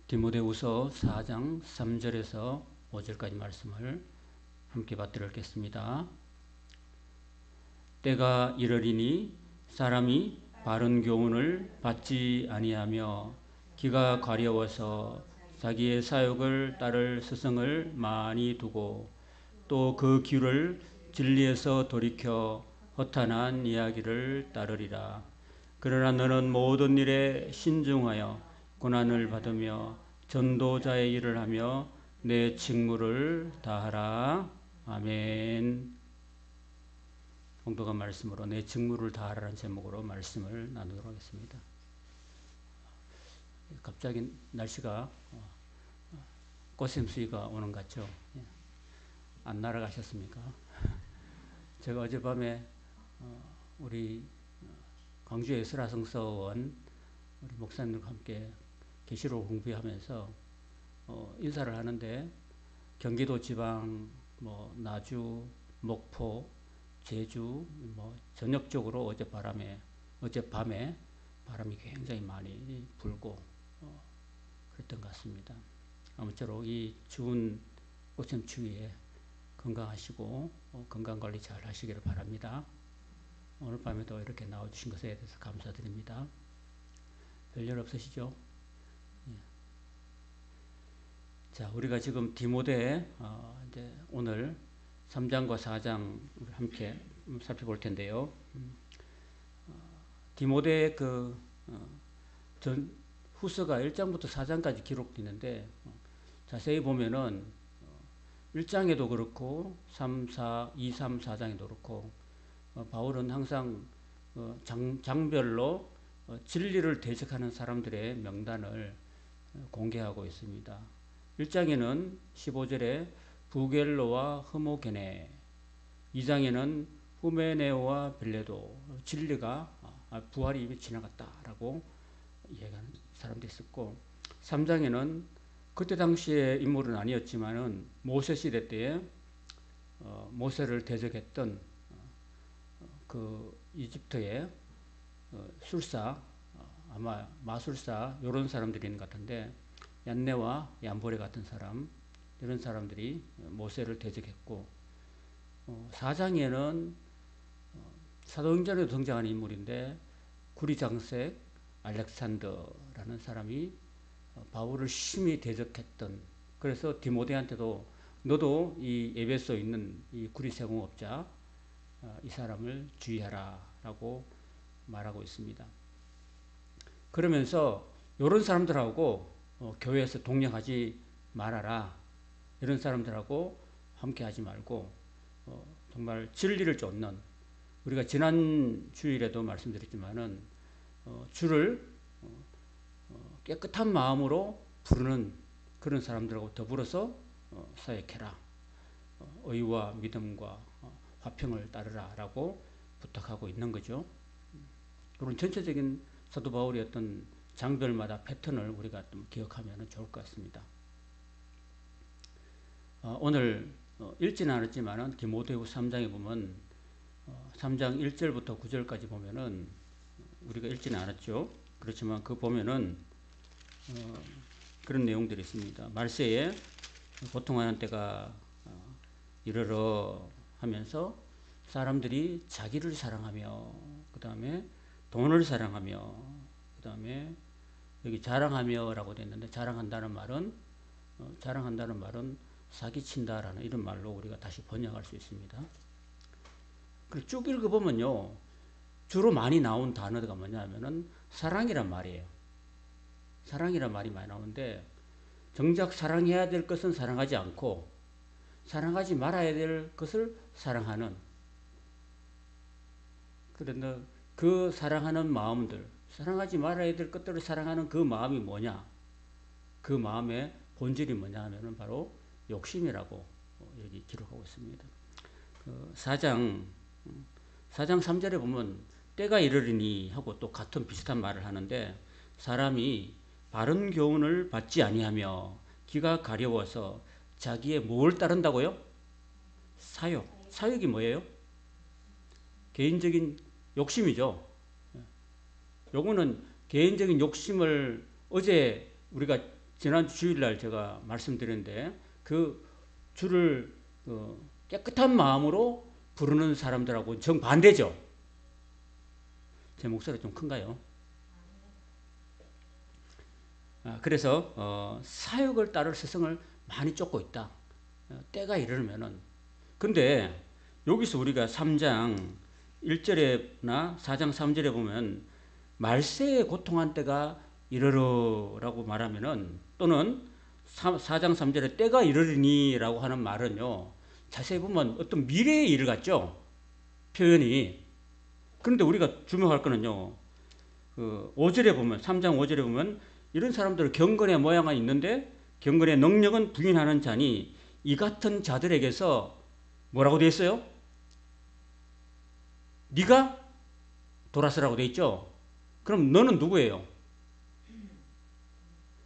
디모데후서 4장 3절에서 5절까지 말씀을 함께 받들었겠습니다. 때가 이르리니 사람이 바른 교훈을 받지 아니하며 기가 가려워서 자기의 사욕을 따를 스승을 많이 두고 또 그 귀를 진리에서 돌이켜 허탄한 이야기를 따르리라. 그러나 너는 모든 일에 신중하여 고난을 받으며 전도자의 일을 하며 내 직무를 다하라. 아멘. 공독한 말씀으로 내 직무를 다하라는 제목으로 말씀을 나누도록 하겠습니다. 갑자기 날씨가 꽃샘수위가 오는 것 같죠? 안 날아가셨습니까? 제가 어젯밤에 우리 광주의 설화성서원 우리 목사님들과 함께 계시록 공부하면서 인사를 하는데 경기도 지방, 나주, 목포, 제주, 전역적으로 어젯밤에 바람이 굉장히 많이 불고 그랬던 것 같습니다. 아무쪼록 이 추운 꽃샘 추위에 건강하시고 건강관리 잘 하시기를 바랍니다. 오늘 밤에도 이렇게 나와주신 것에 대해서 감사드립니다. 별일 없으시죠? 예. 자, 우리가 지금 디모데 이제 오늘 3장과 4장 함께 살펴볼 텐데요. 디모데의 전 후서가 1장부터 4장까지 기록되는데 자세히 보면은 1장에도 그렇고 2, 3, 4장에도 그렇고 바울은 항상 장별로 진리를 대적하는 사람들의 명단을 공개하고 있습니다. 1장에는 15절에 부겔로와 흐모게네, 2장에는 후메네오와 빌레도, 진리가 부활이 이미 지나갔다라고 이야기하는 사람도 있었고, 3장에는 그때 당시의 인물은 아니었지만은 모세 시대 때에 모세를 대적했던 그 이집트의 술사, 아마 마술사 이런 사람들이 있는 것 같은데 얀네와 얀보레 같은 사람, 이런 사람들이 모세를 대적했고, 4장에는 사도행전에도 등장하는 인물인데 구리장색 알렉산더라는 사람이 바울을 심히 대적했던, 그래서 디모데한테도 너도 이 에베소에 있는 이 구리세공업자 이 사람을 주의하라 라고 말하고 있습니다. 그러면서 이런 사람들하고 교회에서 동력하지 말아라, 이런 사람들하고 함께 하지 말고 정말 진리를 쫓는, 우리가 지난 주일에도 말씀드렸지만은 주를 깨끗한 마음으로 부르는 그런 사람들하고 더불어서 사역해라. 의와 믿음과 화평을 따르라 라고 부탁하고 있는 거죠. 그런 전체적인 사도 바울의 어떤 장별마다 패턴을 우리가 좀 기억하면 좋을 것 같습니다. 오늘 읽지는 않았지만 디모데후서 3장에 보면 3장 1절부터 9절까지 보면은 우리가 읽지는 않았죠. 그렇지만 그 보면은 그런 내용들이 있습니다. 말세에 고통하는 때가 이르러 하면서 사람들이 자기를 사랑하며, 그 다음에 돈을 사랑하며, 그 다음에 여기 자랑하며라고 되어 있는데 자랑한다는 말은 사기친다라는 이런 말로 우리가 다시 번역할 수 있습니다. 쭉 읽어보면요, 주로 많이 나온 단어가 뭐냐면은 사랑이란 말이에요. 사랑이란 말이 많이 나오는데 정작 사랑해야 될 것은 사랑하지 않고 사랑하지 말아야 될 것을 사랑하는, 그런데 그 사랑하는 마음들, 사랑하지 말아야 될 것들을 사랑하는 그 마음이 뭐냐, 그 마음의 본질이 뭐냐 하면은 바로 욕심이라고 여기 기록하고 있습니다. 4장 3절에 보면 때가 이르리니 하고 또 같은 비슷한 말을 하는데, 사람이 바른 교훈을 받지 아니하며 기가 가려워서 자기의 뭘 따른다고요? 사욕이 뭐예요? 개인적인 욕심이죠. 요거는 개인적인 욕심을 어제 우리가 지난주 주일날 제가 말씀드렸는데 그 주를 깨끗한 마음으로 부르는 사람들하고 정반대죠. 제 목소리가 좀 큰가요? 그래서 사역을 따를 스승을 많이 쫓고 있다. 때가 이르면은. 근데 여기서 우리가 3장 1절에나 4장 3절에 보면 말세에 고통한 때가 이르러라고 말하면은, 또는 4장 3절에 때가 이르리니라고 하는 말은요, 자세히 보면 어떤 미래의 일 같죠? 표현이. 그런데 우리가 주목할 거는요, 5절에 보면, 3장 5절에 보면 이런 사람들은 경건의 모양은 있는데 경건의 능력은 부인하는 자니 이 같은 자들에게서 뭐라고 되어 있어요? 네가 돌아서라고 되어 있죠? 그럼 너는 누구예요?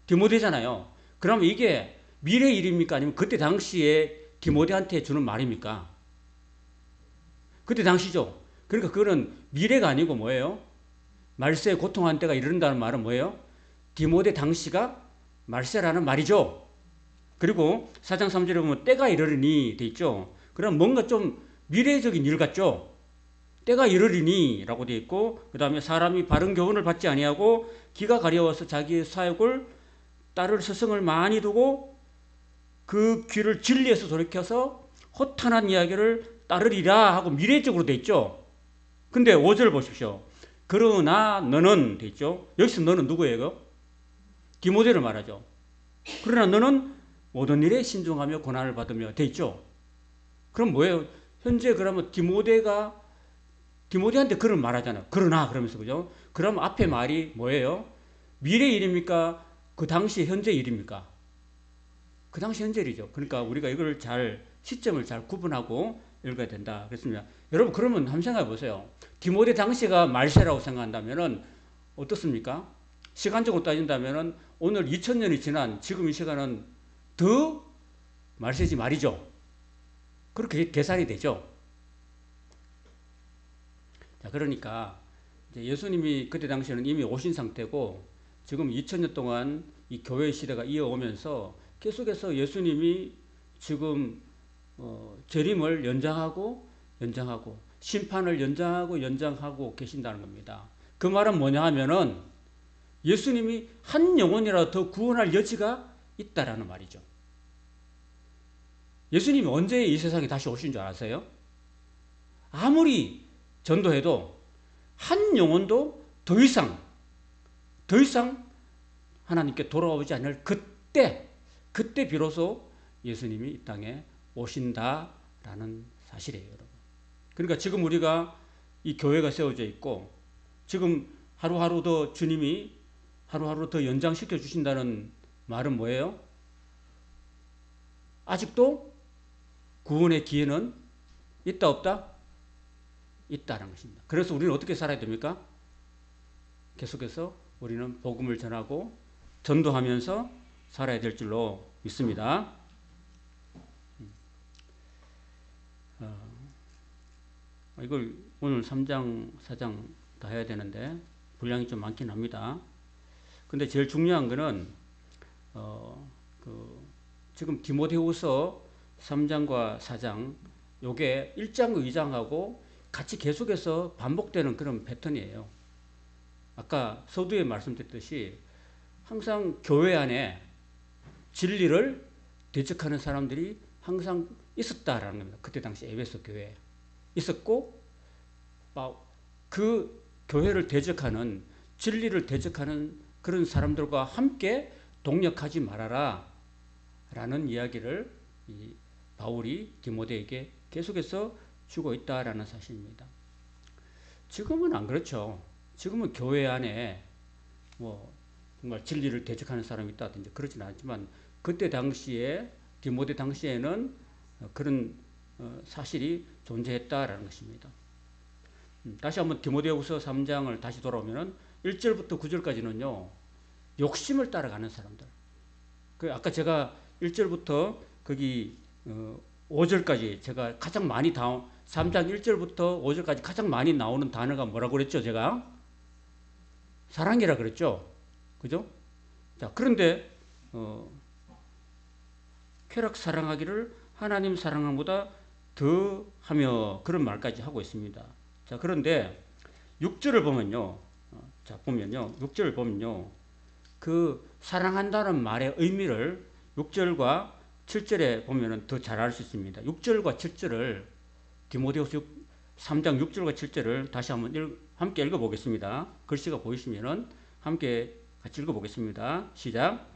디모데잖아요. 그럼 이게 미래 일입니까? 아니면 그때 당시에 디모데한테 주는 말입니까? 그때 당시죠. 그러니까 그거는 미래가 아니고 뭐예요? 말세에 고통한 때가 이른다는 말은 뭐예요? 디모데 당시가 말세라는 말이죠. 그리고 4장 3절에 보면 때가 이르리니 돼 있죠. 그럼 뭔가 좀 미래적인 일 같죠. 때가 이르리니 라고 돼 있고, 그 다음에 사람이 바른 교훈을 받지 아니하고 기가 가려워서 자기의 사역을 따를 스승을 많이 두고 그 귀를 진리에서 돌이켜서 허탄한 이야기를 따르리라 하고 미래적으로 돼 있죠. 근데 5절 보십시오. 그러나 너는 돼 있죠. 여기서 너는 누구예요? 디모데를 말하죠. 그러나 너는 모든 일에 신중하며 고난을 받으며 돼 있죠. 그럼 뭐예요? 현재 그러면 디모데한테 그런 말하잖아요. 그러나 그러면서, 그죠? 그럼 앞에 말이 뭐예요? 미래 일입니까? 그 당시 현재 일입니까? 그 당시 현재 일이죠. 그러니까 우리가 이걸 시점을 잘 구분하고 읽어야 된다. 그렇습니다. 여러분, 그러면 한번 생각해 보세요. 디모데 당시가 말세라고 생각한다면은 어떻습니까? 시간적으로 따진다면은 오늘 2000년이 지난 지금 이 시간은 더 말세지 말이죠. 그렇게 계산이 되죠. 자, 그러니까 이제 예수님이 그때 당시에는 이미 오신 상태고 지금 2000년 동안 이 교회 시대가 이어오면서 계속해서 예수님이 지금 재림을 연장하고 심판을 연장하고 계신다는 겁니다. 그 말은 뭐냐 하면은 예수님이 한 영혼이라도 더 구원할 여지가 있다라는 말이죠. 예수님이 언제 이 세상에 다시 오신 줄 아세요? 아무리 전도해도 한 영혼도 더 이상 하나님께 돌아오지 않을 그때 비로소 예수님이 이 땅에 오신다라는 사실이에요, 여러분. 그러니까 지금 우리가 이 교회가 세워져 있고 지금 하루하루 더 주님이 하루하루 더 연장시켜 주신다는 말은 뭐예요? 아직도 구원의 기회는 있다 없다? 있다는 것입니다. 그래서 우리는 어떻게 살아야 됩니까? 계속해서 우리는 복음을 전하고 전도하면서 살아야 될 줄로 믿습니다. 이걸 오늘 3장, 4장 다 해야 되는데 분량이 좀 많긴 합니다. 근데 제일 중요한 거는 지금 디모데후서 3장과 4장 요게 1장과 2장하고 같이 계속해서 반복되는 그런 패턴이에요. 아까 서두에 말씀드렸듯이 항상 교회 안에 진리를 대적하는 사람들이 항상 있었다라는 겁니다. 그때 당시 에베소 교회에 있었고, 그 교회를 대적하는, 진리를 대적하는 그런 사람들과 함께 동력하지 말아라 라는 이야기를 바울이 디모데에게 계속해서 주고 있다라는 사실입니다. 지금은 안 그렇죠. 지금은 교회 안에 정말 진리를 대적하는 사람이 있다든지 그러지는 않지만 그때 당시에 디모데 당시에는 그런 사실이 존재했다라는 것입니다. 다시 한번 디모데후서 3장을 다시 돌아오면은 1절부터 9절까지는요. 욕심을 따라가는 사람들. 아까 제가 1절부터 거기 5절까지 제가 가장 많이 3장 1절부터 5절까지 가장 많이 나오는 단어가 뭐라고 그랬죠? 제가 사랑이라 그랬죠. 그죠? 자, 그런데 어, 쾌락 사랑하기를 하나님 사랑함보다 더하며 그런 말까지 하고 있습니다. 자, 그런데 6절을 보면요. 자, 보면요. 6절을 보면요. 그 사랑한다는 말의 의미를 6절과 7절에 보면은 더 잘 알 수 있습니다. 6절과 7절을 디모데후서 3장 6절과 7절을 다시 한번 함께 읽어보겠습니다. 글씨가 보이시면은 함께 같이 읽어보겠습니다. 시작.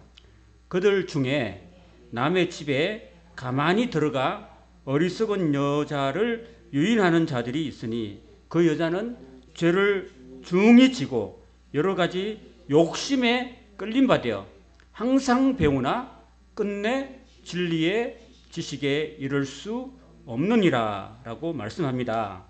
그들 중에 남의 집에 가만히 들어가 어리석은 여자를 유인하는 자들이 있으니 그 여자는 죄를 중히 지고 여러 가지 욕심에 끌림 받아 항상 배우나 끝내 진리의 지식에 이를 수 없느니라 라고 말씀합니다.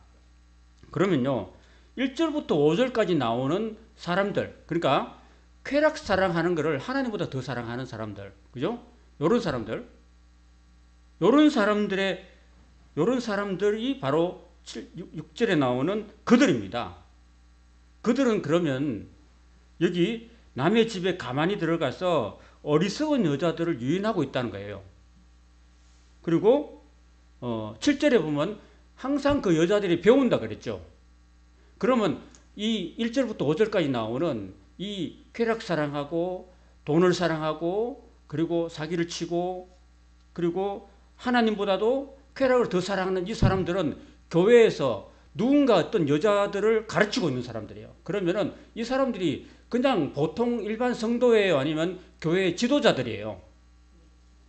그러면요 1절부터 5절까지 나오는 사람들, 그러니까 쾌락 사랑하는 것을 하나님보다 더 사랑하는 사람들, 그죠? 요런 사람들이 바로 6절에 나오는 그들입니다. 그들은 그러면 여기 남의 집에 가만히 들어가서 어리석은 여자들을 유인하고 있다는 거예요. 그리고 7절에 보면 항상 그 여자들이 배운다 그랬죠. 그러면 이 1절부터 5절까지 나오는 이 쾌락 사랑하고 돈을 사랑하고 그리고 사기를 치고 그리고 하나님보다도 쾌락을 더 사랑하는 이 사람들은 교회에서 누군가 어떤 여자들을 가르치고 있는 사람들이에요. 그러면은 이 사람들이 그냥 보통 일반 성도예요? 아니면 교회 지도자들이에요?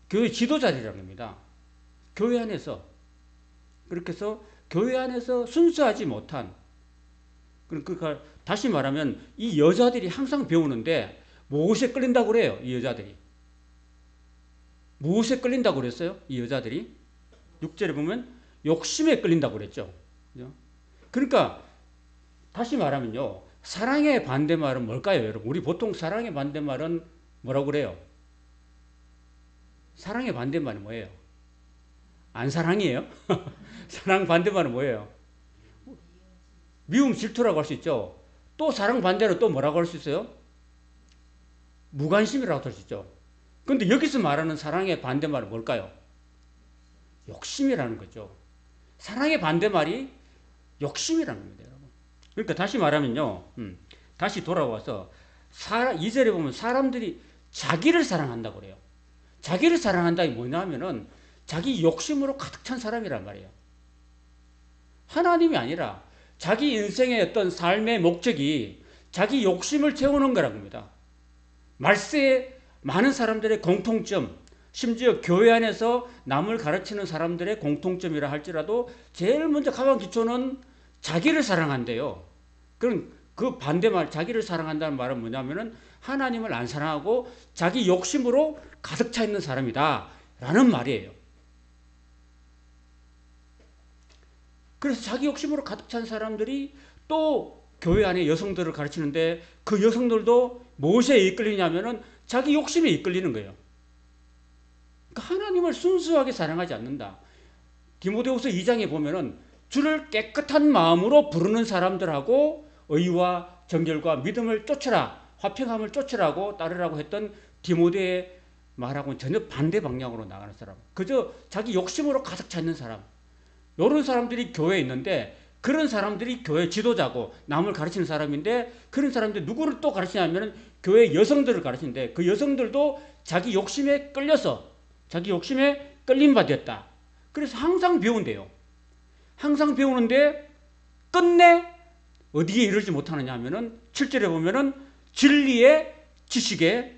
교회 지도자들이라는 겁니다. 교회 안에서. 그렇게 해서 교회 안에서 순수하지 못한, 그러니까 다시 말하면 이 여자들이 항상 배우는데 무엇에 끌린다고 그래요? 이 여자들이. 무엇에 끌린다고 그랬어요? 이 여자들이. 6절에 보면 욕심에 끌린다고 그랬죠. 그러니까 다시 말하면요. 사랑의 반대말은 뭘까요, 여러분? 우리 보통 사랑의 반대말은 뭐라고 그래요? 사랑의 반대말은 뭐예요? 안 사랑이에요? 사랑 반대말은 뭐예요? 미움, 질투라고 할 수 있죠. 또 사랑 반대로 또 뭐라고 할 수 있어요? 무관심이라고 할 수 있죠. 그런데 여기서 말하는 사랑의 반대말은 뭘까요? 욕심이라는 거죠. 사랑의 반대말이 욕심이라는 겁니다, 여러분. 그러니까 다시 말하면요. 다시 돌아와서 2절에 보면 사람들이 자기를 사랑한다고 그래요. 자기를 사랑한다는 게 뭐냐면은 자기 욕심으로 가득 찬 사람이란 말이에요. 하나님이 아니라 자기 인생의 어떤 삶의 목적이 자기 욕심을 채우는 거라는 겁니다. 말세에 많은 사람들의 공통점, 심지어 교회 안에서 남을 가르치는 사람들의 공통점이라 할지라도 제일 먼저 가방 기초는 자기를 사랑한대요. 그럼 그 반대말, 자기를 사랑한다는 말은 뭐냐면은 하나님을 안 사랑하고 자기 욕심으로 가득 차 있는 사람이다 라는 말이에요. 그래서 자기 욕심으로 가득 찬 사람들이 또 교회 안에 여성들을 가르치는데 그 여성들도 무엇에 이끌리냐면은 자기 욕심에 이끌리는 거예요. 그러니까 하나님을 순수하게 사랑하지 않는다. 디모데후서 2장에 보면은 주를 깨끗한 마음으로 부르는 사람들하고 의와 정결과 믿음을 쫓으라, 화평함을 쫓으라고 따르라고 했던 디모데의 말하고는 전혀 반대 방향으로 나가는 사람. 그저 자기 욕심으로 가득 차 있는 사람. 이런 사람들이 교회에 있는데 그런 사람들이 교회 지도자고 남을 가르치는 사람인데 그런 사람들이 누구를 또 가르치냐면 교회 여성들을 가르치는데 그 여성들도 자기 욕심에 끌려서 자기 욕심에 끌림받았다. 그래서 항상 배운대요. 항상 배우는데 끝내 어디에 이르지 못하느냐 하면은 7절에 보면은 진리의 지식에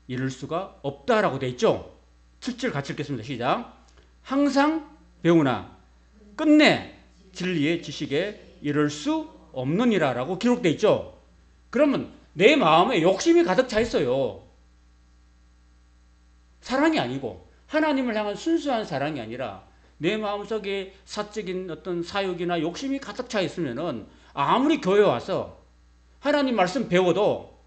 이를 수가 없다라고 되어 있죠. 7절 같이 읽겠습니다. 시작. 항상 배우나 끝내 진리의 지식에 이를 수 없느니라 라고 기록되어 있죠. 그러면 내 마음에 욕심이 가득 차 있어요. 사랑이 아니고 하나님을 향한 순수한 사랑이 아니라 내 마음속에 사적인 어떤 사욕이나 욕심이 가득 차 있으면은 아무리 교회 와서 하나님 말씀 배워도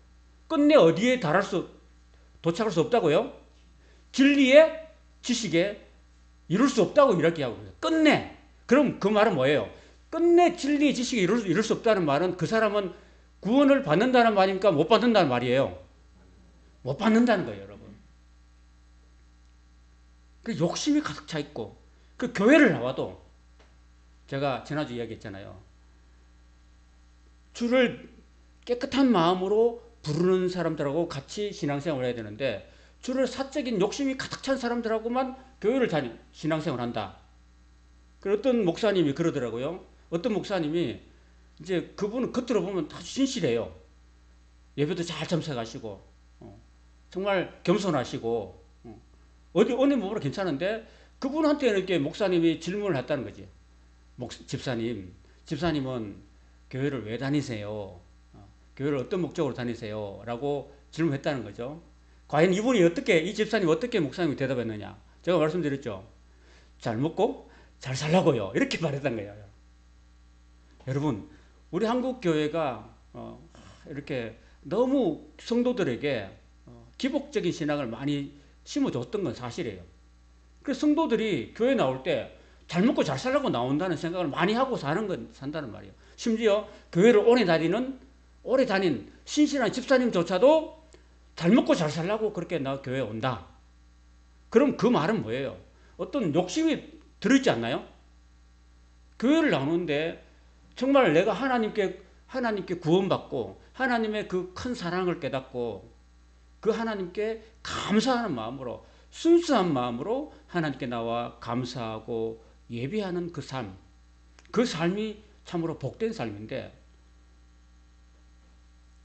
끝내 어디에 도착할 수 없다고요? 진리의 지식에 이룰 수 없다고 이렇게 하고 있어요. 끝내. 그럼 그 말은 뭐예요? 끝내 진리의 지식에 이룰 수 없다는 말은 그 사람은 구원을 받는다는 말입니까? 못 받는다는 말이에요. 못 받는다는 거예요, 여러분. 그 욕심이 가득 차 있고, 그 교회를 나와도 제가 지난주 이야기했잖아요. 주를 깨끗한 마음으로 부르는 사람들하고 같이 신앙생활을 해야 되는데, 주를 사적인 욕심이 가득 찬 사람들하고만 교회를 신앙생활을 한다. 그 어떤 목사님이 그러더라고요. 어떤 목사님이 이제 그분은 겉으로 보면 아주 진실해요. 예배도 잘 참석하시고, 정말 겸손하시고, 어느 부분은 괜찮은데, 그분한테는 이렇게 목사님이 질문을 했다는 거지. 집사님은 교회를 왜 다니세요? 교회를 어떤 목적으로 다니세요? 라고 질문했다는 거죠. 과연 이 집사님이 어떻게 목사님이 대답했느냐? 제가 말씀드렸죠. 잘 먹고 잘 살라고요. 이렇게 말했던 거예요. 여러분, 우리 한국 교회가 이렇게 너무 성도들에게 기복적인 신앙을 많이 심어줬던 건 사실이에요. 그래서 성도들이 교회 나올 때 잘 먹고 잘 살라고 나온다는 생각을 많이 하고 산다는 말이에요. 심지어 교회를 오래 다닌 신실한 집사님조차도 잘 먹고 잘 살라고 그렇게 나 교회에 온다. 그럼 그 말은 뭐예요? 어떤 욕심이 들어있지 않나요? 교회를 나오는데 정말 내가 하나님께 구원받고 하나님의 그 큰 사랑을 깨닫고 그 하나님께 감사하는 마음으로, 순수한 마음으로 하나님께 나와 감사하고 예배하는 그 삶이 참으로 복된 삶인데,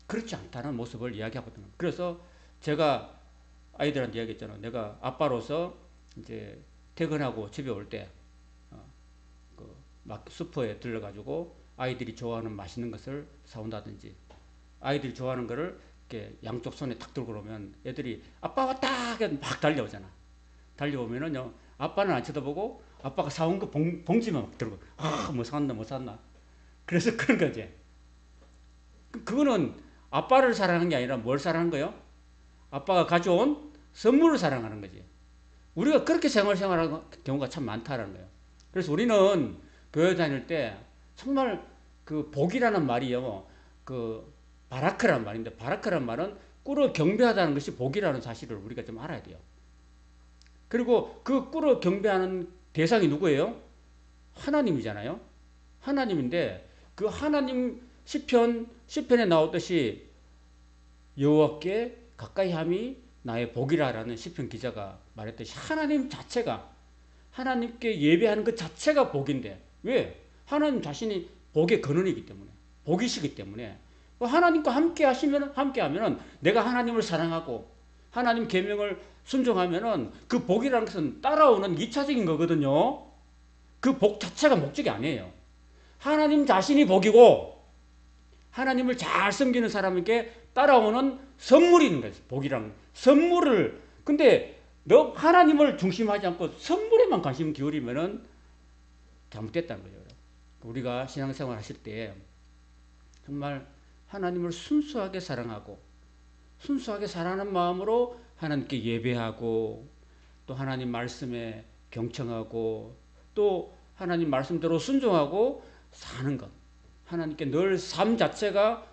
그렇지 않다는 모습을 이야기하거든요. 그래서 제가 아이들한테 이야기했잖아요. 내가 아빠로서 이제 퇴근하고 집에 올 때 막 슈퍼에 들러가지고 아이들이 좋아하는 맛있는 것을 사온다든지, 아이들이 좋아하는 거를 이렇게 양쪽 손에 탁 들고 그러면 애들이 아빠 왔다! 막 달려오잖아. 달려오면은요, 아빠는 안 쳐다보고 아빠가 사온 거 봉지만 막 들고, 뭐 샀나. 그래서 그런 거지. 그거는 아빠를 사랑하는 게 아니라 뭘 사랑하는 거예요? 아빠가 가져온 선물을 사랑하는 거지. 우리가 그렇게 생활하는 경우가 참 많다라는 거예요. 그래서 우리는 교회 다닐 때 정말 그 복이라는 말이요, 그 바라크란 말인데, 바라크란 말은 꿇어 경배하다는 것이 복이라는 사실을 우리가 좀 알아야 돼요. 그리고 그 꿇어 경배하는 대상이 누구예요? 하나님이잖아요. 하나님인데, 그 하나님 시편에 나오듯이 여호와께 가까이 함이 나의 복이라라는 시편 기자가 말했듯이, 하나님 자체가, 하나님께 예배하는 그 자체가 복인데, 왜? 하나님 자신이 복의 근원이기 때문에, 복이시기 때문에, 하나님과 함께 하면은 내가 하나님을 사랑하고 하나님 계명을 순종하면은 그 복이라는 것은 따라오는 2차적인 거거든요. 그 복 자체가 목적이 아니에요. 하나님 자신이 복이고 하나님을 잘 섬기는 사람에게 따라오는 선물이 있는 거예요. 복이라는 선물을. 근데 너 하나님을 중심하지 않고 선물에만 관심 기울이면은 잘못됐다는 거죠. 우리가 신앙생활 하실 때 정말 하나님을 순수하게 사랑하고 순수하게 사랑하는 마음으로 하나님께 예배하고, 또 하나님 말씀에 경청하고, 또 하나님 말씀대로 순종하고 사는 것, 하나님께 늘 삶 자체가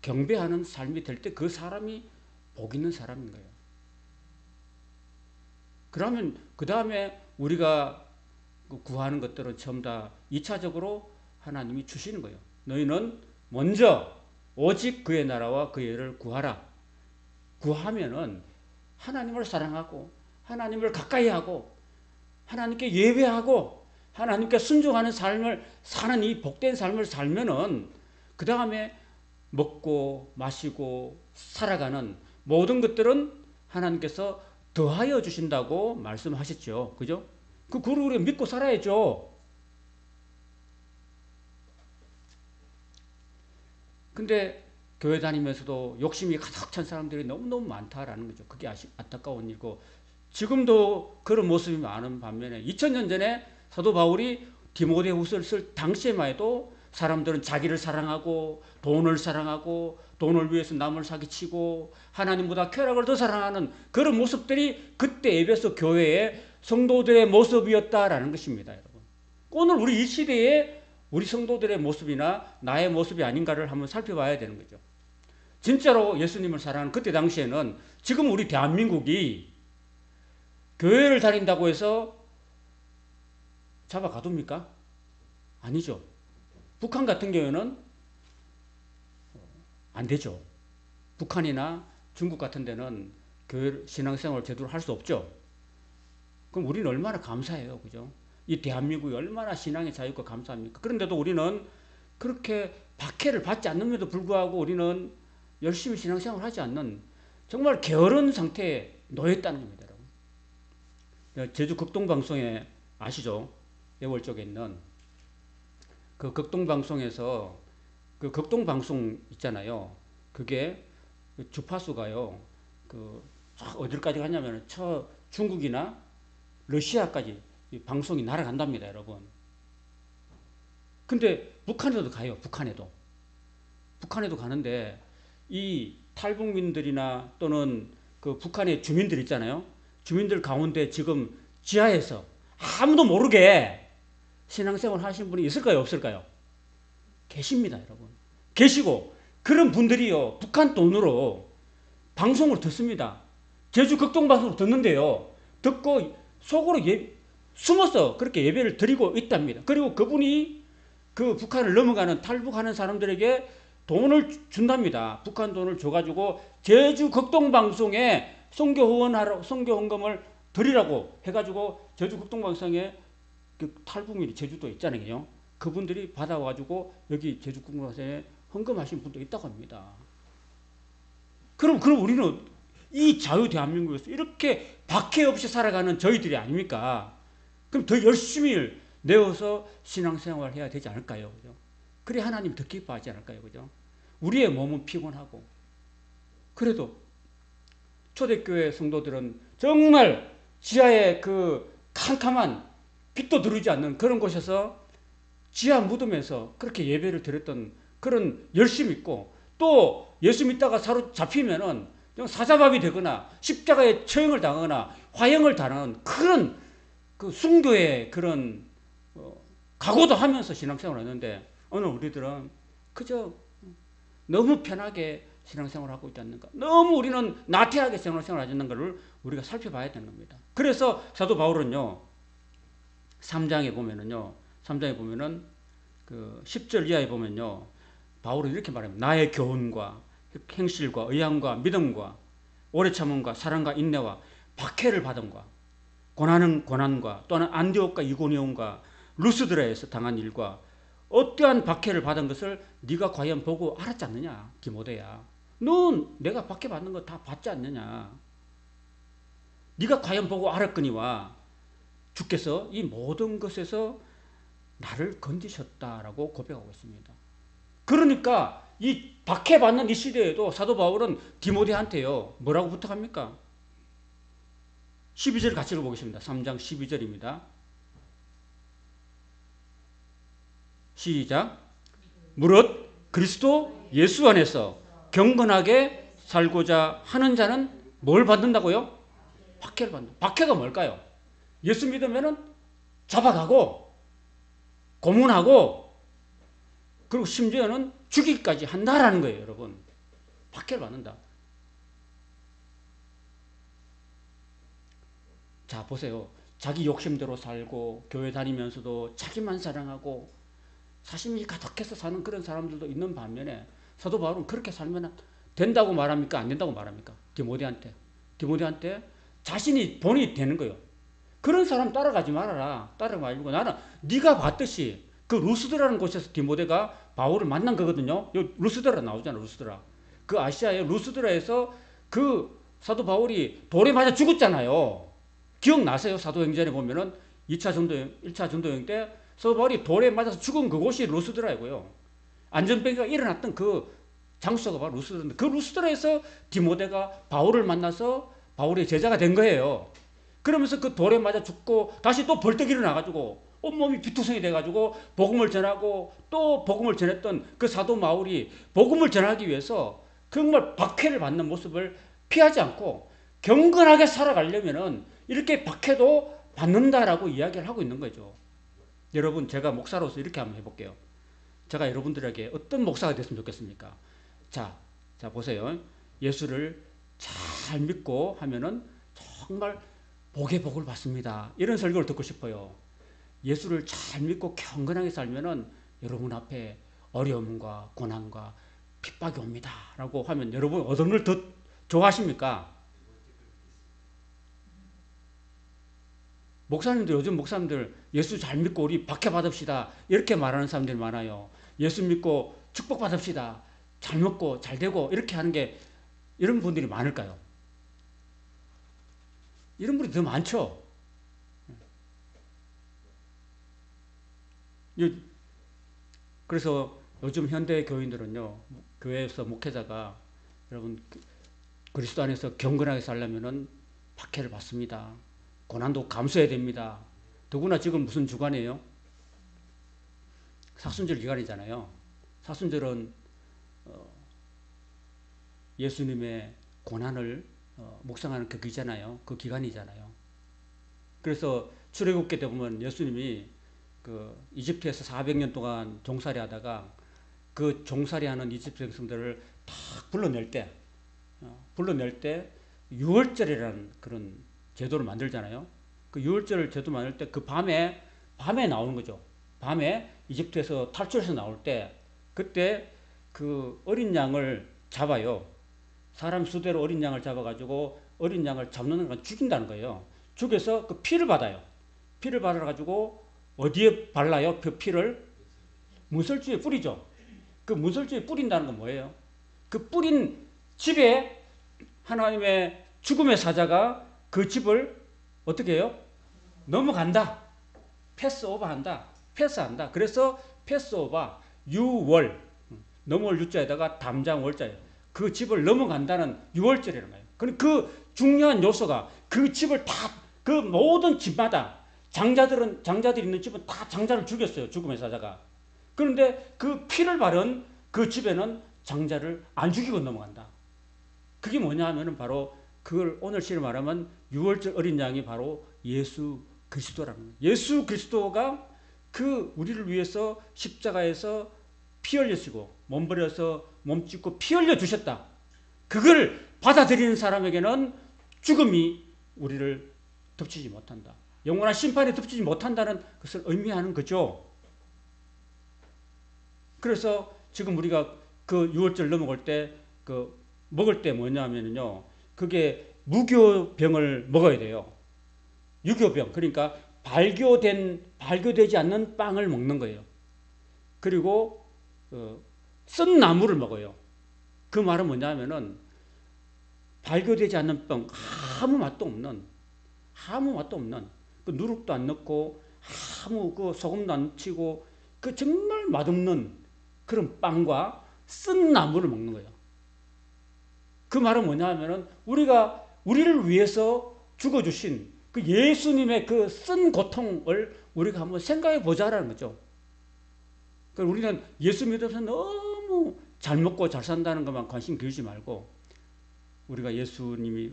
경배하는 삶이 될 때 그 사람이 복 있는 사람인 거예요. 그러면 그 다음에 우리가 구하는 것들은 전부 다 2차적으로 하나님이 주시는 거예요. 너희는 먼저 오직 그의 나라와 그의 의를 구하라. 구하면은 하나님을 사랑하고 하나님을 가까이 하고 하나님께 예배하고 하나님께 순종하는 삶을 사는 이 복된 삶을 살면은 그 다음에 먹고 마시고 살아가는 모든 것들은 하나님께서 더하여 주신다고 말씀하셨죠. 그죠? 그걸 우리가 믿고 살아야죠. 근데 교회 다니면서도 욕심이 가득 찬 사람들이 너무너무 많다라는 거죠. 그게 안타까운 일이고, 지금도 그런 모습이 많은 반면에 2000년 전에 사도 바울이 디모데후서를 쓸 당시에만 해도 사람들은 자기를 사랑하고 돈을 위해서 남을 사기치고 하나님보다 쾌락을 더 사랑하는 그런 모습들이 그때 에베소 교회의 성도들의 모습이었다라는 것입니다. 여러분, 오늘 우리 이 시대에 우리 성도들의 모습이나 나의 모습이 아닌가를 한번 살펴봐야 되는 거죠. 진짜로 예수님을 사랑하는 그때 당시에는 지금 우리 대한민국이 교회를 다닌다고 해서 잡아 가둡니까? 아니죠. 북한 같은 경우는 안 되죠. 북한이나 중국 같은 데는 교회 신앙생활을 제대로 할 수 없죠. 그럼 우리는 얼마나 감사해요. 그죠? 이 대한민국이 얼마나 신앙의 자유가 감사합니까? 그런데도 우리는 그렇게 박해를 받지 않는데도 불구하고 우리는 열심히 신앙생활을 하지 않는 정말 게으른 상태에 놓였다는 겁니다. 여러분. 제주 극동방송에 아시죠? 예월 쪽에 있는 그 극동방송에서 그 극동방송 있잖아요. 그게 주파수가요. 그 어디까지 가냐면 저 중국이나 러시아까지 방송이 날아간답니다, 여러분. 근데 북한에도 가요. 북한에도 가는데 이 탈북민들이나 또는 그 북한의 주민들 있잖아요. 주민들 가운데 지금 지하에서 아무도 모르게 신앙생활 하시는 분이 있을까요? 없을까요? 계십니다, 여러분. 계시고 그런 분들이요. 북한 돈으로 방송을 듣습니다. 제주 극동방송을 듣는데요. 듣고 속으로 숨어서 그렇게 예배를 드리고 있답니다. 그리고 그분이 그 북한을 넘어가는 탈북하는 사람들에게 돈을 준답니다. 북한 돈을 줘가지고 제주 극동방송에 선교 후원하러 선교 헌금을 드리라고 해가지고 제주 극동방송에 그 탈북민이 제주도 있잖아요. 그분들이 받아와가지고 여기 제주 극동방송에 헌금하신 분도 있다고 합니다. 그럼 우리는 이 자유 대한민국에서 이렇게 박해 없이 살아가는 저희들이 아닙니까? 그럼 더 열심히 내어서 신앙생활을 해야 되지 않을까요? 그죠? 그래 하나님 더 기뻐하지 않을까요? 그죠? 우리의 몸은 피곤하고 그래도 초대교회 성도들은 정말 지하에 그 캄캄한 빛도 들어오지 않는 그런 곳에서 지하 무덤에서 그렇게 예배를 드렸던 그런 열심이 있고 또 예수 믿다가 사로잡히면은 사자밥이 되거나 십자가에 처형을 당하거나 화형을 당하는 그런 그 순교의 그런 각오도 하면서 신앙생활을 했는데 오늘 우리들은 그저 너무 편하게 신앙생활을 하고 있지 않는가. 너무 우리는 나태하게 신앙생활을 하지 않는 것을 우리가 살펴봐야 되는 겁니다. 그래서 사도 바울은요. 3장에 보면은 그 10절 이하에 보면요. 바울은 이렇게 말합니다. 나의 교훈과 행실과 의향과 믿음과 오래 참음과 사랑과 인내와 박해를 받음과 고난과 또는 안디옥과 이고니온과 루스드라에서 당한 일과 어떠한 박해를 받은 것을 네가 과연 보고 알았지 않느냐 디모데야. 넌 내가 박해 받는 거 다 봤지 않느냐. 네가 과연 보고 알았거니와 주께서 이 모든 것에서 나를 건지셨다라고 고백하고 있습니다. 그러니까 이 박해받는 이 시대에도 사도 바울은 디모데한테요. 뭐라고 부탁합니까? 12절 같이 읽어보겠습니다. 3장 12절입니다. 시작. 무릇 그리스도 예수 안에서 경건하게 살고자 하는 자는 뭘 받는다고요? 박해를 받는다. 박해가 뭘까요? 예수 믿으면은 잡아가고 고문하고 그리고 심지어는 죽이기까지 한다라는 거예요, 여러분. 박해를 받는다. 자, 보세요. 자기 욕심대로 살고 교회 다니면서도 자기만 사랑하고 사심이 가득해서 사는 그런 사람들도 있는 반면에 사도 바울은 그렇게 살면 된다고 말합니까? 안 된다고 말합니까? 디모데한테 자신이 본이 되는 거예요. 그런 사람 따라가지 말아라. 따라가지 말고 나는 네가 봤듯이 그 루스드라는 곳에서 디모데가 바울을 만난 거거든요. 루스드라 나오잖아. 루스드라. 그 아시아의 루스드라에서 그 사도 바울이 돌에 맞아 죽었잖아요. 기억나세요? 사도행전에 보면은 1차 전도여행 때 사도 바울이 돌에 맞아서 죽은 그곳이 루스드라이고요. 안전병기가 일어났던 그 장소가 바로 루스드라인데 그 루스드라에서 디모데가 바울을 만나서 바울의 제자가 된 거예요. 그러면서 그 돌에 맞아 죽고 다시 또 벌떡 일어나가지고 온몸이 비투성이 돼가지고 복음을 전하고 또 복음을 전했던 그 사도 바울이 복음을 전하기 위해서 정말 박해를 받는 모습을 피하지 않고 경건하게 살아가려면은 이렇게 박해도 받는다라고 이야기를 하고 있는 거죠. 여러분, 제가 목사로서 이렇게 한번 해볼게요. 제가 여러분들에게 어떤 목사가 됐으면 좋겠습니까? 자 보세요. 예수를 잘 믿고 하면은 정말 복의 복을 받습니다. 이런 설교를 듣고 싶어요. 예수를 잘 믿고 경건하게 살면은 여러분 앞에 어려움과 고난과 핍박이 옵니다. 라고 하면 여러분 어떤 걸 더 좋아하십니까? 목사님들, 요즘 목사님들 예수 잘 믿고 우리 박해 받읍시다. 이렇게 말하는 사람들이 많아요. 예수 믿고 축복 받읍시다. 잘 먹고 잘 되고 이렇게 하는 게 이런 분들이 많을까요? 이런 분이 더 많죠. 그래서 요즘 현대 교인들은요, 교회에서 목회자가 여러분 그리스도 안에서 경건하게 살려면은 박해를 받습니다. 고난도 감수해야 됩니다. 더구나 지금 무슨 주간이에요? 사순절 기간이잖아요. 사순절은 예수님의 고난을 묵상하는 그 기잖아요. 그 기간이잖아요. 그래서 출애굽기 때 보면 예수님이 그 이집트에서 400년 동안 종살이 하다가 그 종살이 하는 이집트 백성들을 다 불러낼 때 유월절이라는 그런 제도를 만들잖아요. 그 유월절 제도 만들 때 그 밤에 나오는 거죠. 밤에 이집트에서 탈출해서 나올 때 그때 그 어린 양을 잡아요. 사람 수대로 어린 양을 잡아가지고 어린 양을 잡는 건 죽인다는 거예요. 죽여서 그 피를 받아요. 피를 받아가지고 어디에 발라요? 그 피를 문설주에 뿌리죠. 그 문설주에 뿌린다는 건 뭐예요? 그 뿌린 집에 하나님의 죽음의 사자가 그 집을 어떻게 해요? 넘어간다. 패스오버한다. 패스한다. 그래서 패스오버, 유월, 넘어올 유자에다가 담장 월자예요. 그 집을 넘어간다는 유월절이라는 거예요. 그 중요한 요소가 그 집을 다, 그 모든 집마다 장자들이 있는 집은 다 장자를 죽였어요. 죽음의 사자가. 그런데 그 피를 바른 그 집에는 장자를 안 죽이고 넘어간다. 그게 뭐냐 하면은 바로 그걸 오늘 시를 말하면 유월절 어린 양이 바로 예수 그리스도라는 거예요. 예수 그리스도가 그 우리를 위해서 십자가에서 피 흘리시고 몸버려서 몸 찢고 피 흘려 주셨다. 그걸 받아들이는 사람에게는 죽음이 우리를 덮치지 못한다. 영원한 심판에 덮치지 못한다는 것을 의미하는 거죠. 그래서 지금 우리가 그 유월절 넘어갈 때 그 먹을 때 뭐냐면요. 그게 무교병을 먹어야 돼요. 유교병. 그러니까 발교되지 않는 빵을 먹는 거예요. 그리고 쓴 나물을 먹어요. 그 말은 뭐냐면은 발교되지 않는 빵, 아무 맛도 없는 그 누룩도 안 넣고 아무 그 소금도 안 치고 그 정말 맛없는 그런 빵과 쓴 나물을 먹는 거예요. 그 말은 뭐냐면은 우리를 위해서 죽어주신 그 예수님의 그 쓴 고통을 우리가 한번 생각해 보자라는 거죠. 그러니까 우리는 예수 믿어서 너무 잘 먹고 잘 산다는 것만 관심 기울이지 말고 우리가 예수님이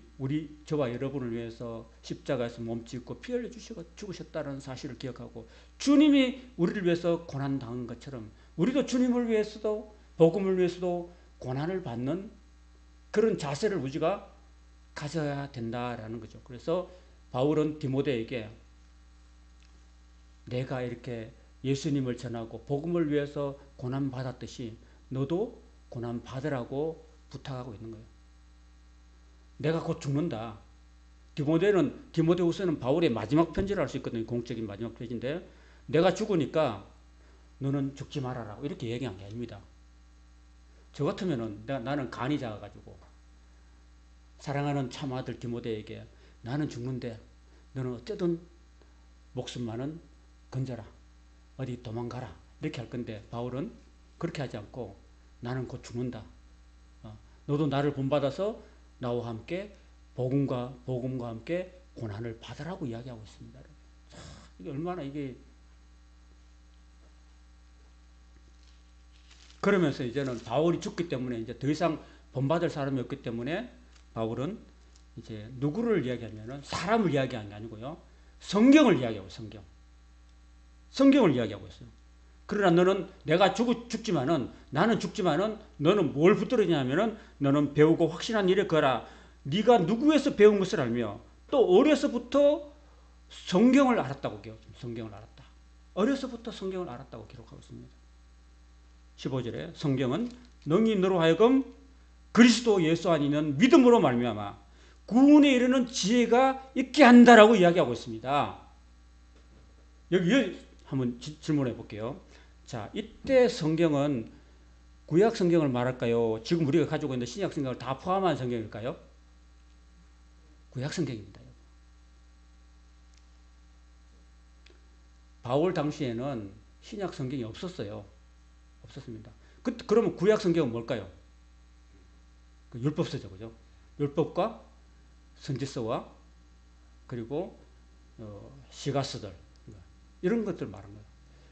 저와 여러분을 위해서 십자가에서 몸짓고 피 흘려 죽으셨다는 사실을 기억하고 주님이 우리를 위해서 고난 당한 것처럼 우리도 주님을 위해서도 복음을 위해서도 고난을 받는 그런 자세를 우리가 가져야 된다라는 거죠. 그래서 바울은 디모데에게 내가 이렇게 예수님을 전하고 복음을 위해서 고난 받았듯이 너도 고난 받으라고 부탁하고 있는 거예요. 내가 곧 죽는다. 디모데후서는 바울의 마지막 편지를 할 수 있거든요. 공적인 마지막 편지인데 내가 죽으니까 너는 죽지 말아라고 이렇게 얘기한 게 아닙니다. 저 같으면은 나는 간이 작아가지고 사랑하는 참 아들 디모데에게 나는 죽는데 너는 어쨌든 목숨만은 건져라. 어디 도망가라. 이렇게 할 건데 바울은 그렇게 하지 않고 나는 곧 죽는다. 너도 나를 본받아서 나와 함께 복음과 함께 고난을 받으라고 이야기하고 있습니다. 이게 얼마나 이게 그러면서 이제는 바울이 죽기 때문에 이제 더 이상 본받을 사람이 없기 때문에 바울은 이제 누구를 이야기하냐면 사람을 이야기하는 게 아니고요. 성경을 이야기하고 성경을 이야기하고 있어요. 그러나 너는 내가 나는 죽지만은 너는 뭘 붙들었냐면은 너는 배우고 확신한 일에 거라. 네가 누구에서 배운 것을 알며 또 어려서부터 성경을 알았다고 기록합니다. 성경을 알았다. 어려서부터 성경을 알았다고 기록하고 있습니다. 15절에 성경은 능히 너로 하여금 그리스도 예수 안에는 믿음으로 말미암아 구원에 이르는 지혜가 있게 한다라고 이야기하고 있습니다. 여기 한번 질문해 볼게요. 자, 이때 성경은 구약 성경을 말할까요? 지금 우리가 가지고 있는 신약 성경을 다 포함한 성경일까요? 구약 성경입니다. 바울 당시에는 신약 성경이 없었어요. 없었습니다. 그러면 구약 성경은 뭘까요? 그 율법서죠, 그죠? 율법과 선지서와 그리고 시가서들 이런 것들 말한 거예요.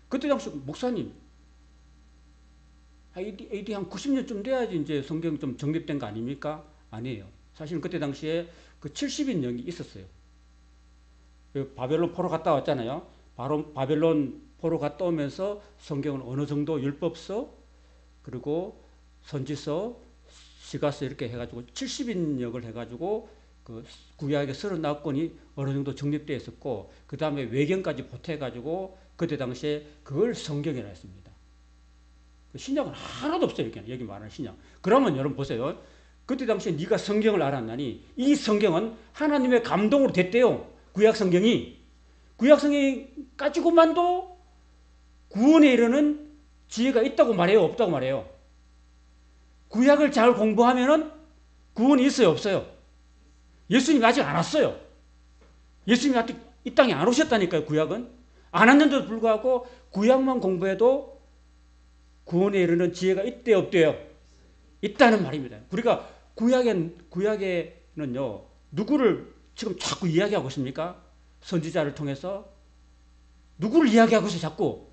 그때 당시 목사님 AD 한 90년쯤 돼야지 이제 성경 좀 정립된 거 아닙니까? 아니에요. 사실은 그때 당시에 그 70인령이 있었어요. 바벨론 포로 갔다 왔잖아요. 바로 바벨론 포로 갔다 오면서 성경은 어느 정도 율법서 그리고 선지서 시가서 이렇게 해가지고 70인역을 해가지고 그 구약의 39권이 어느 정도 정립되어 있었고 그 다음에 외경까지 보태가지고 그때 당시에 그걸 성경이라 했습니다. 신약은 하나도 없어요. 여기 말하는 신약. 그러면 여러분 보세요. 그때 당시에 네가 성경을 알았나니 이 성경은 하나님의 감동으로 됐대요. 구약 성경이. 구약 성경이 가지고만도 구원에 이르는 지혜가 있다고 말해요? 없다고 말해요? 구약을 잘 공부하면은 구원이 있어요? 없어요? 예수님이 아직 안 왔어요. 예수님이 아직 이 땅에 안 오셨다니까요. 구약은. 안 왔는데도 불구하고 구약만 공부해도 구원에 이르는 지혜가 있대요? 없대요? 있다는 말입니다. 우리가 구약에는요, 누구를 지금 자꾸 이야기하고 있습니까? 선지자를 통해서 누구를 이야기하고 있어요? 자꾸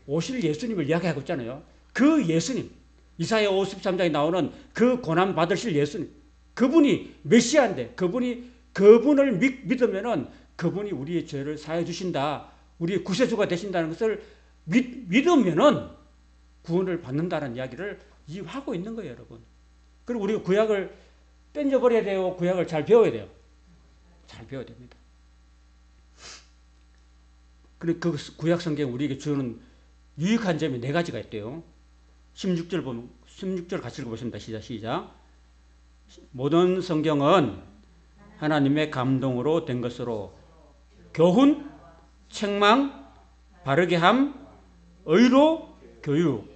오실 예수님을 이야기하고 있잖아요. 그 예수님, 이사야 53장에 나오는 그 고난 받으실 예수님, 그분이 메시아인데 그분을 믿으면은 그분이 우리의 죄를 사해 주신다, 우리의 구세주가 되신다는 것을 믿으면은 구원을 받는다는 이야기를 하고 있는 거예요, 여러분. 그리고 우리가 구약을 땡겨버려야 돼요. 구약을 잘 배워야 돼요. 잘 배워야 됩니다. 그리고 그 구약 성경 우리에게 주는 유익한 점이 4가지가 있대요. 16절 같이 읽어보십니다. 시작. 모든 성경은 하나님의 감동으로 된 것으로 교훈, 책망, 바르게 함, 의로, 교육.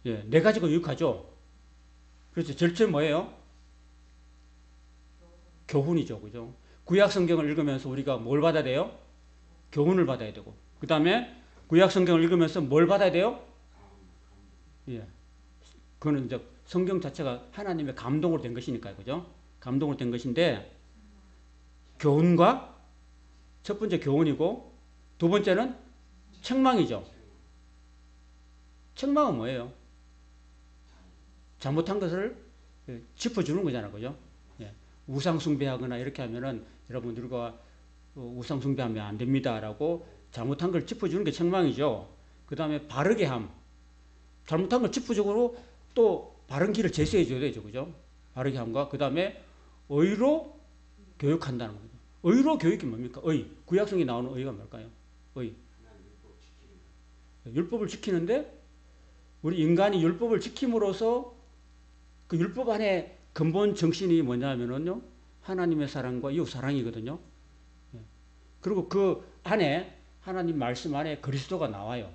예, 4가지가 유익하죠. 그래서 절체 뭐예요? 교훈이죠. 그죠? 구약 성경을 읽으면서 우리가 뭘 받아야 돼요? 교훈을 받아야 되고. 그 다음에 구약 성경을 읽으면서 뭘 받아야 돼요? 예. 그거는 이제 성경 자체가 하나님의 감동으로 된 것이니까요. 그죠? 감동으로 된 것인데, 교훈과, 첫 번째 교훈이고, 두 번째는 책망이죠. 책망은 뭐예요? 잘못한 것을 짚어주는 거잖아요. 그죠? 예. 우상숭배하거나 이렇게 하면은 여러분들과 우상숭배하면 안 됩니다라고 잘못한 걸 짚어주는 게 책망이죠. 그 다음에 바르게 함. 잘못한 걸 짚어주고 또 바른 길을 제시해 줘야 되죠. 그죠? 바르게 함과 그 다음에 의로 교육한다는 거죠. 의로 교육이 뭡니까? 의. 구약성에 나오는 의가 뭘까요? 의. 율법을 지키는데 우리 인간이 율법을 지킴으로써 그 율법 안에 근본 정신이 뭐냐면요. 하나님의 사랑과 이웃 사랑이거든요. 그리고 그 안에 하나님 말씀 안에 그리스도가 나와요.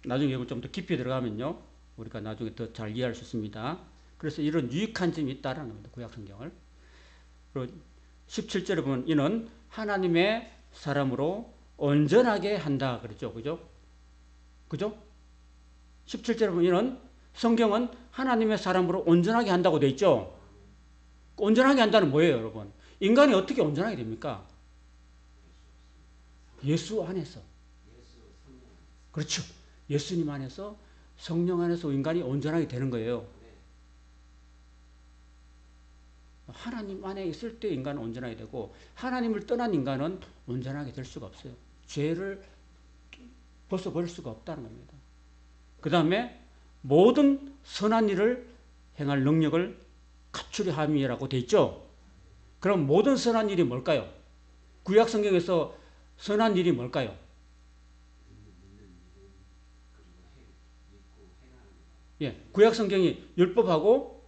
나중에 이걸 좀 더 깊이 들어가면요. 우리가 나중에 더 잘 이해할 수 있습니다. 그래서 이런 유익한 점이 있다라는 겁니다. 구약 성경을. 그리고 17절에 보면 이는 하나님의 사람으로 온전하게 한다 그랬죠. 그죠? 그죠? 17절에 보면 이는 성경은 하나님의 사람으로 온전하게 한다고 돼 있죠. 온전하게 한다는 뭐예요, 여러분? 인간이 어떻게 온전하게 됩니까? 예수 안에서. 그렇죠. 예수님 안에서 성령 안에서 인간이 온전하게 되는 거예요. 하나님 안에 있을 때 인간은 온전하게 되고 하나님을 떠난 인간은 온전하게 될 수가 없어요. 죄를 벗어버릴 수가 없다는 겁니다. 그 다음에 모든 선한 일을 행할 능력을 갖추려 함이라고 되어 있죠. 그럼 모든 선한 일이 뭘까요? 구약 성경에서 선한 일이 뭘까요? 예, 구약 성경이 율법하고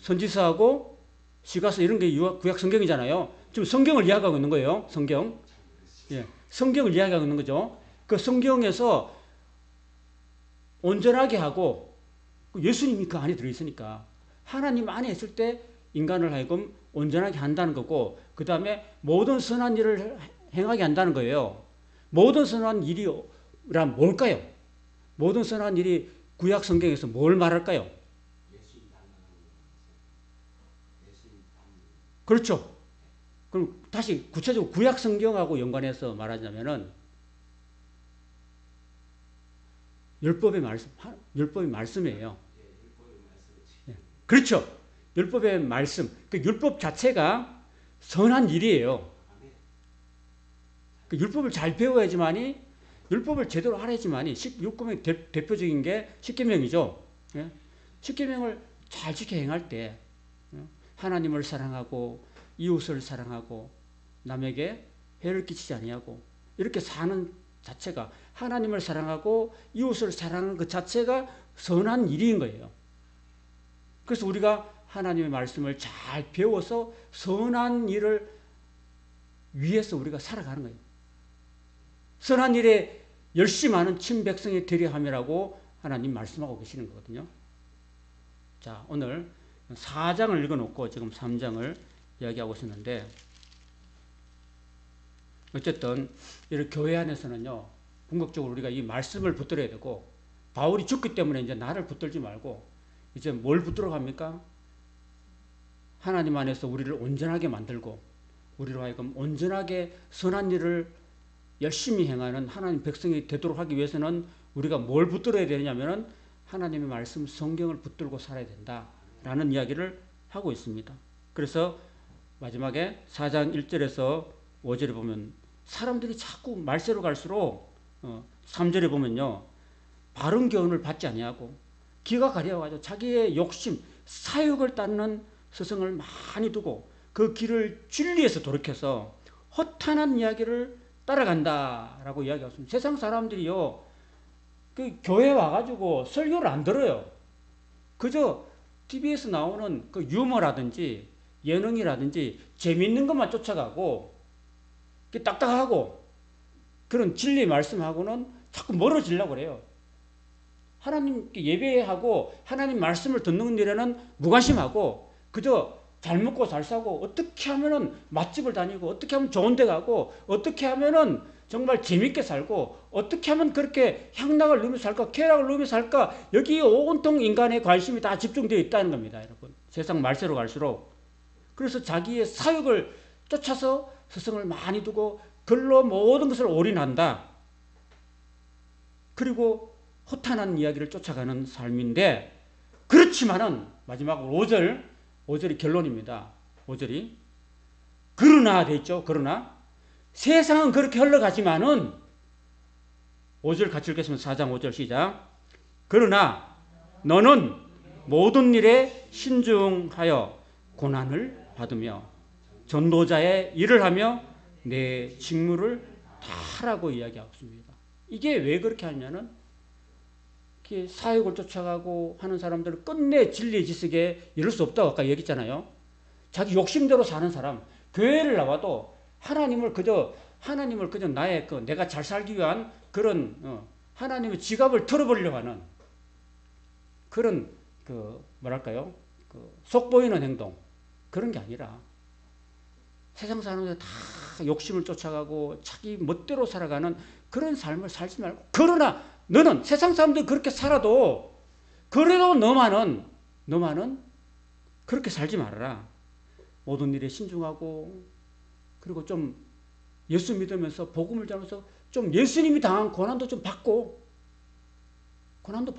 선지서하고 시가서 이런 게 구약 성경이잖아요. 지금 성경을 이야기하고 있는 거예요. 성경. 예, 성경을 이야기하고 있는 거죠. 그 성경에서 온전하게 하고 예수님이 그 안에 들어있으니까 하나님 안에 있을 때 인간을 하여금 온전하게 한다는 거고, 그 다음에 모든 선한 일을 행하게 한다는 거예요. 모든 선한 일이란 뭘까요? 모든 선한 일이 구약 성경에서 뭘 말할까요? 그렇죠. 그럼 다시 구체적으로 구약 성경하고 연관해서 말하자면은 율법의 말씀이에요. 그렇죠. 율법의 말씀. 그 율법 자체가 선한 일이에요. 그 율법을 잘 배워야지만이, 율법을 제대로 알아야지만이, 율법의 대표적인 게 십계명이죠. 예? 십계명을 잘 지켜 행할 때 하나님을 사랑하고 이웃을 사랑하고 남에게 해를 끼치지 아니하고 이렇게 사는 자체가, 하나님을 사랑하고 이웃을 사랑하는 그 자체가 선한 일인 거예요. 그래서 우리가 하나님의 말씀을 잘 배워서 선한 일을 위해서 우리가 살아가는 거예요. 선한 일에 열심히 하는 친백성이 되려 함이라고 하나님 말씀하고 계시는 거거든요. 자, 오늘 4장을 읽어놓고 지금 3장을 이야기하고 있었는데, 어쨌든 이렇게 교회 안에서는요, 궁극적으로 우리가 이 말씀을 붙들어야 되고, 바울이 죽기 때문에 이제 나를 붙들지 말고 이제 뭘 붙들어 갑니까? 하나님 안에서 우리를 온전하게 만들고 우리로 하여금 온전하게 선한 일을 열심히 행하는 하나님 백성이 되도록 하기 위해서는 우리가 뭘 붙들어야 되냐면은 하나님의 말씀 성경을 붙들고 살아야 된다라는 이야기를 하고 있습니다. 그래서 마지막에 4장 1절에서 5절에 보면 사람들이 자꾸 말세로 갈수록 3절에 보면요, 바른 교훈을 받지 아니하고 기가 가려가지고 자기의 욕심, 사욕을 따르는 스승을 많이 두고 그 길을 진리에서 돌이켜서 허탄한 이야기를 따라간다라고 이야기하고 있습니다. 세상 사람들이요, 그 교회 와가지고 설교를 안 들어요. 그저 TV에서 나오는 그 유머라든지 예능이라든지 재밌는 것만 쫓아가고 딱딱하고 그런 진리 말씀하고는 자꾸 멀어지려고 그래요. 하나님께 예배하고 하나님 말씀을 듣는 일에는 무관심하고 그저 잘 먹고 잘 사고 어떻게 하면은 맛집을 다니고 어떻게 하면 좋은 데 가고 어떻게 하면은 정말 재밌게 살고 어떻게 하면 그렇게 향락을 누리며 살까 쾌락을 누리며 살까, 여기에 온통 인간의 관심이 다 집중되어 있다는 겁니다. 여러분, 세상 말세로 갈수록. 그래서 자기의 사욕을 쫓아서 스승을 많이 두고 글로 모든 것을 올인한다. 그리고 허탄한 이야기를 쫓아가는 삶인데, 그렇지만은 마지막으로 5절이 결론입니다. 5절이 그러나 돼 있죠. 그러나 세상은 그렇게 흘러가지만은 5절 같이 읽겠습니다. 4장 5절 시작. 그러나 너는 모든 일에 신중하여 고난을 받으며 전도자의 일을 하며 내 직무를 다하라고 이야기하고 있습니다. 이게 왜 그렇게 하냐면 사역을 쫓아가고 하는 사람들은 끝내 진리의 지식에 이를 수 없다고 아까 얘기했잖아요. 자기 욕심대로 사는 사람, 교회를 나와도 하나님을 그저 나의 내가 잘 살기 위한 그런 하나님의 지갑을 털어버리려고 하는 그런 뭐랄까요? 속 보이는 행동, 그런 게 아니라 세상 사람들 다 욕심을 쫓아가고 자기 멋대로 살아가는 그런 삶을 살지 말고, 그러나 너는 세상 사람들이 그렇게 살아도 그래도 너만은 그렇게 살지 말아라. 모든 일에 신중하고 그리고 좀 예수 믿으면서 복음을 전하면서 좀 예수님이 당한 고난도 좀 받고 고난을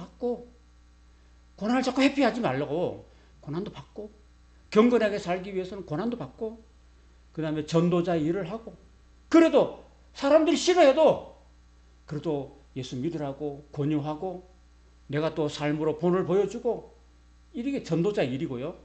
자꾸 회피하지 말라고. 고난도 받고 경건하게 살기 위해서는 고난도 받고 그 다음에 전도자의 일을 하고, 그래도 사람들이 싫어해도 그래도 예수 믿으라고 권유하고 내가 또 삶으로 본을 보여주고 이게 전도자 일이고요.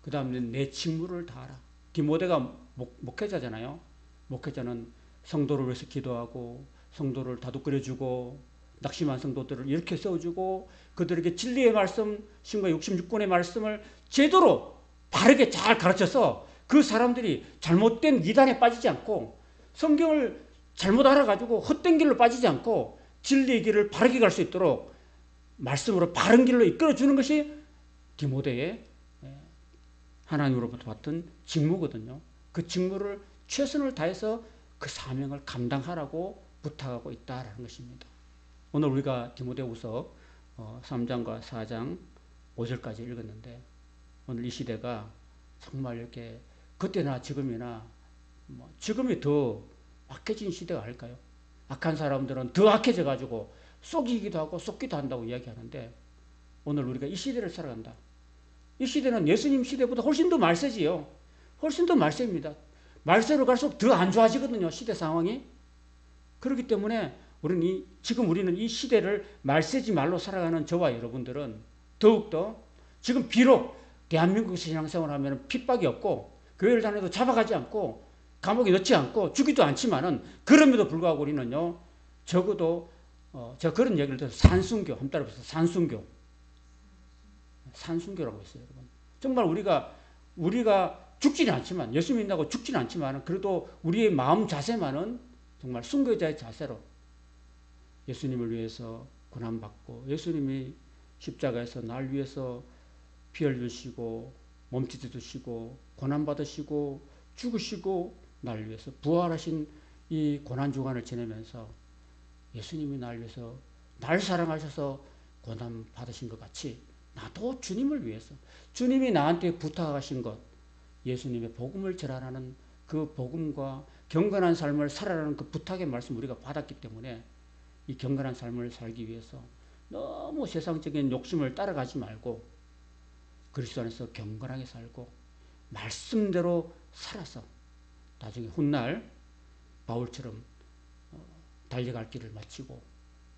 그 다음에 내 직무를 다하라. 디모데가 목회자잖아요. 목회자는 성도를 위해서 기도하고 성도를 다독거려주고 낙심한 성도들을 이렇게 세워주고 그들에게 진리의 말씀, 신과 66권의 말씀을 제대로 바르게 잘 가르쳐서 그 사람들이 잘못된 이단에 빠지지 않고 성경을 잘못 알아가지고 헛된 길로 빠지지 않고 진리의 길을 바르게 갈 수 있도록 말씀으로 바른 길로 이끌어주는 것이 디모데의 하나님으로부터 받은 직무거든요. 그 직무를 최선을 다해서 그 사명을 감당하라고 부탁하고 있다라는 것입니다. 오늘 우리가 디모데후서 3장과 4장 5절까지 읽었는데 오늘 이 시대가 정말 이렇게 그때나 지금이나 지금이 더 악해진 시대가 아닐까요? 악한 사람들은 더 악해져 가지고 속이기도 하고 속기도 한다고 이야기하는데 오늘 우리가 이 시대를 살아간다. 이 시대는 예수님 시대보다 훨씬 더 말세지요. 훨씬 더 말세입니다. 말세로 갈수록 더 안 좋아지거든요. 시대 상황이. 그렇기 때문에 지금 우리는 이 시대를 말세지 말로 살아가는 저와 여러분들은 더욱더 지금 비록 대한민국에서 신앙생활을 하면 핍박이 없고 교회를 다녀도 잡아가지 않고 감옥에 넣지 않고 죽이도 않지만은 그럼에도 불구하고 우리는요 적어도 제가 그런 얘기를 들어서 산순교 한번 따라해보세요. 산순교라고 했어요, 여러분. 정말 우리가 죽지는 않지만 예수 믿는다고 죽지는 않지만 그래도 우리의 마음 자세만은 정말 순교자의 자세로 예수님을 위해서 고난받고 예수님이 십자가에서 날 위해서 피 흘리시고 몸짓 드시고 고난받으시고 죽으시고 날 위해서 부활하신 이 고난주간을 지내면서 예수님이 날 위해서 날 사랑하셔서 고난받으신 것 같이 나도 주님을 위해서 주님이 나한테 부탁하신 것 예수님의 복음을 전하라는 그 복음과 경건한 삶을 살아라는 그 부탁의 말씀 우리가 받았기 때문에 이 경건한 삶을 살기 위해서 너무 세상적인 욕심을 따라가지 말고 그리스도 안에서 경건하게 살고 말씀대로 살아서 나중에 훗날 바울처럼 달려갈 길을 마치고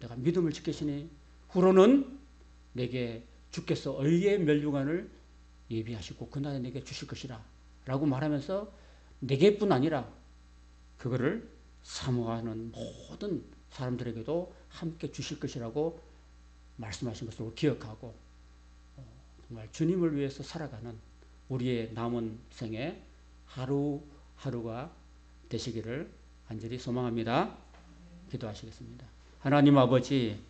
내가 믿음을 지키시니 후로는 내게 주께서 의의 면류관을 예비하시고 그날에 내게 주실 것이라 라고 말하면서 내게뿐 아니라 그거를 사모하는 모든 사람들에게도 함께 주실 것이라고 말씀하신 것을 기억하고 정말 주님을 위해서 살아가는 우리의 남은 생에 하루하루가 되시기를 간절히 소망합니다. 기도하시겠습니다. 하나님 아버지